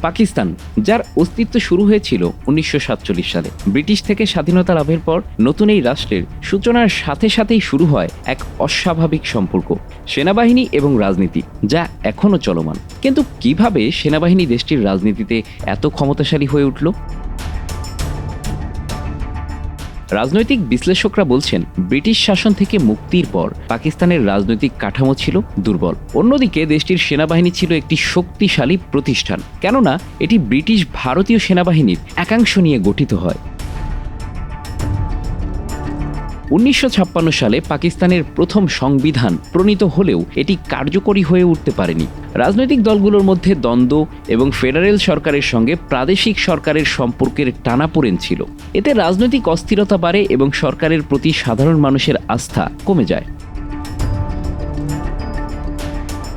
পাকিস্তান, যার অস্তিত্ব শুরু হয়েছিল 1947 সালে। ব্রিটিশ থেকে স্বাধীনতা লাভের পর নতুন এই রাষ্ট্রের সূচনার সাথে সাথেই শুরু হয় এক অস্বাভাবিক সম্পর্ক, সেনাবাহিনী এবং রাজনীতি, যা এখনও চলমান। কিন্তু কিভাবে সেনাবাহিনী দেশটির রাজনীতিতে এত ক্ষমতাশালী হয়ে উঠল? রাজনৈতিক বিশ্লেষকরা বলছেন, ব্রিটিশ শাসন থেকে মুক্তির পর পাকিস্তানের রাজনৈতিক কাঠামো ছিল দুর্বল। অন্যদিকে দেশটির সেনাবাহিনী ছিল একটি শক্তিশালী প্রতিষ্ঠান, কেননা এটি ব্রিটিশ ভারতীয় সেনাবাহিনীর একাংশ নিয়ে গঠিত হয়। 1956 সালে পাকিস্তানের প্রথম সংবিধান প্রণীত হলেও এটি কার্যকরী হয়ে উঠতে পারেনি। রাজনৈতিক দলগুলোর মধ্যে দ্বন্দ্ব এবং ফেডারেল সরকারের সঙ্গে প্রাদেশিক সরকারের সম্পর্কের টানাপোড়েন ছিল। এতে রাজনৈতিক অস্থিরতা বাড়ে এবং সরকারের প্রতি সাধারণ মানুষের আস্থা কমে যায়।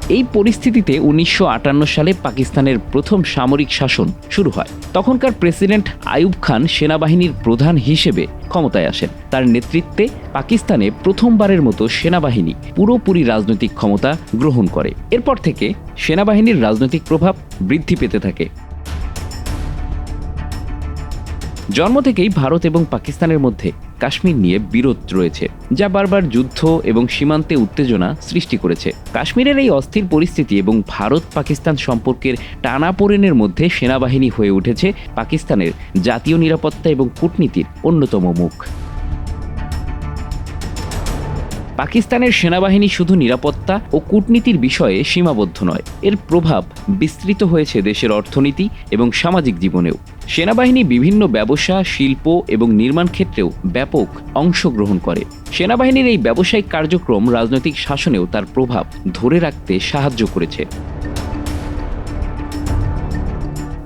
এই পরিস্থিতিতে 1958 সালে পাকিস্তানের প্রথম সামরিক শাসন শুরু হয়। তখনকার প্রেসিডেন্ট আইয়ুব খান সেনাবাহিনীর প্রধান হিসেবে ক্ষমতায় আসেন। তার নেতৃত্বে পাকিস্তানে প্রথমবারের মতো সেনাবাহিনী পুরোপুরি রাজনৈতিক ক্ষমতা গ্রহণ করে। এরপর থেকে সেনাবাহিনীর রাজনৈতিক প্রভাব বৃদ্ধি পেতে থাকে। জন্ম থেকেই ভারত এবং পাকিস্তানের মধ্যে কাশ্মীর নিয়ে বিরোধ রয়েছে, যা বারবার যুদ্ধ এবং সীমান্তে উত্তেজনা সৃষ্টি করেছে। কাশ্মীরের এই অস্থির পরিস্থিতি এবং ভারত পাকিস্তান সম্পর্কের টানাপোড়েনের মধ্যে সেনাবাহিনী হয়ে উঠেছে পাকিস্তানের জাতীয় নিরাপত্তা এবং কূটনীতির অন্যতম মুখ। পাকিস্তানের সেনাবাহিনী শুধু নিরাপত্তা ও কূটনীতির বিষয়ে সীমাবদ্ধ নয়, এর প্রভাব বিস্তৃত হয়েছে দেশের অর্থনীতি এবং সামাজিক জীবনেও। সেনাবাহিনী বিভিন্ন ব্যবসা, শিল্প এবং নির্মাণ ক্ষেত্রেও ব্যাপক অংশগ্রহণ করে। সেনাবাহিনীর এই ব্যবসায়িক কার্যক্রম রাজনৈতিক শাসনেও তার প্রভাব ধরে রাখতে সাহায্য করেছে।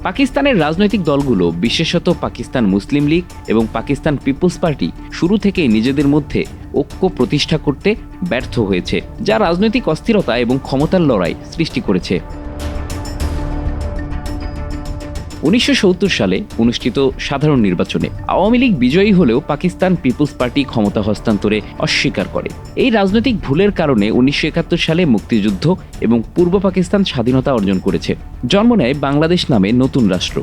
পাকিস্তানের রাজনৈতিক দলগুলো, বিশেষত পাকিস্তান মুসলিম লীগ এবং পাকিস্তান পিপলস পার্টি, শুরু থেকেই নিজেদের মধ্যে ঐক্য প্রতিষ্ঠা করতে ব্যর্থ হয়েছে, যা রাজনৈতিক অস্থিরতা এবং ক্ষমতার লড়াই সৃষ্টি করেছে। 1970 সালে অনুষ্ঠিত সাধারণ নির্বাচনে আওয়ামী লীগ বিজয়ী হলেও পাকিস্তান পিপলস পার্টি ক্ষমতা হস্তান্তরে অস্বীকার করে। এই রাজনৈতিক ভুলের কারণে 1971 সালে মুক্তিযুদ্ধ এবং পূর্ব পাকিস্তান স্বাধীনতা অর্জন করেছে। জন্ম নেয় বাংলাদেশ নামে নতুন রাষ্ট্র।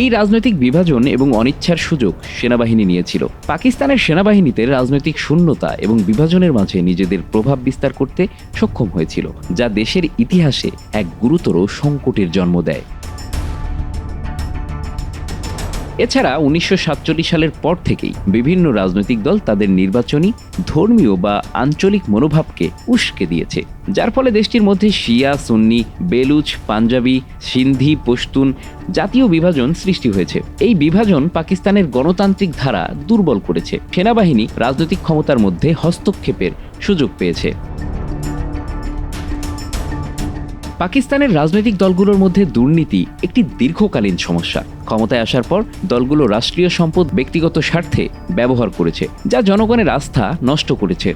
এই রাজনৈতিক বিভাজন এবং অনিচ্ছার সুযোগ সেনাবাহিনী নিয়েছিল। পাকিস্তানের সেনাবাহিনীতে রাজনৈতিক শূন্যতা এবং বিভাজনের মাঝে নিজেদের প্রভাব বিস্তার করতে সক্ষম হয়েছিল, যা দেশের ইতিহাসে এক গুরুতর সংকটের জন্ম দেয়। এছাড়া 1947 সালের পর থেকেই বিভিন্ন রাজনৈতিক দল তাদের নির্বাচনী, ধর্মীয় বা আঞ্চলিক মনোভাবকে উস্কে দিয়েছে, যার ফলে দেশটির মধ্যে শিয়া, সুন্নি, বেলুচ, পাঞ্জাবি, সিন্ধি, পশতুন জাতীয় বিভাজন সৃষ্টি হয়েছে। এই বিভাজন পাকিস্তানের গণতান্ত্রিক ধারা দুর্বল করেছে। সেনাবাহিনী রাজনৈতিক ক্ষমতার মধ্যে হস্তক্ষেপের সুযোগ পেয়েছে। পাকিস্তানের রাজনৈতিক দলগুলোর মধ্যে দুর্নীতি একটি দীর্ঘকালীন সমস্যা। ক্ষমতায় আসার পর দলগুলো রাষ্ট্রীয় সম্পদ ব্যক্তিগত স্বার্থে ব্যবহার করেছে, যা জনগণের আস্থা নষ্ট করেছে।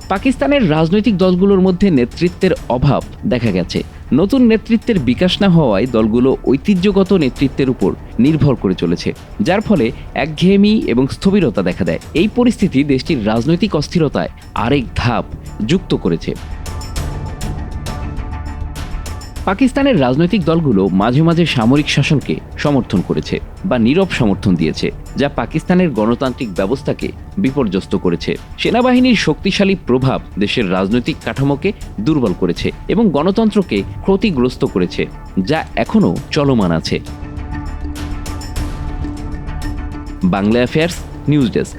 পাকিস্তানের রাজনৈতিক দলগুলোর মধ্যে নেতৃত্বের অভাব দেখা গেছে। নতুন নেতৃত্বের বিকাশ না হওয়ায় দলগুলো ঐতিহ্যগত নেতৃত্বের উপর নির্ভর করে চলেছে, যার ফলে একঘেয়েমি এবং স্থবিরতা দেখা দেয়। এই পরিস্থিতি দেশটির রাজনৈতিক অস্থিরতায় আরেক ধাপ যুক্ত করেছে। পাকিস্তানের রাজনৈতিক দলগুলো মাঝে মাঝে সামরিক শাসনকে সমর্থন করেছে বা নীরব সমর্থন দিয়েছে, যা পাকিস্তানের গণতান্ত্রিক ব্যবস্থাকে বিপর্যস্ত করেছে। সেনাবাহিনীর শক্তিশালী প্রভাব দেশের রাজনৈতিক কাঠামোকে দুর্বল করেছে এবং গণতন্ত্রকে ক্ষতিগ্রস্ত করেছে, যা এখনও চলমান আছে। Bangla affairs news desk.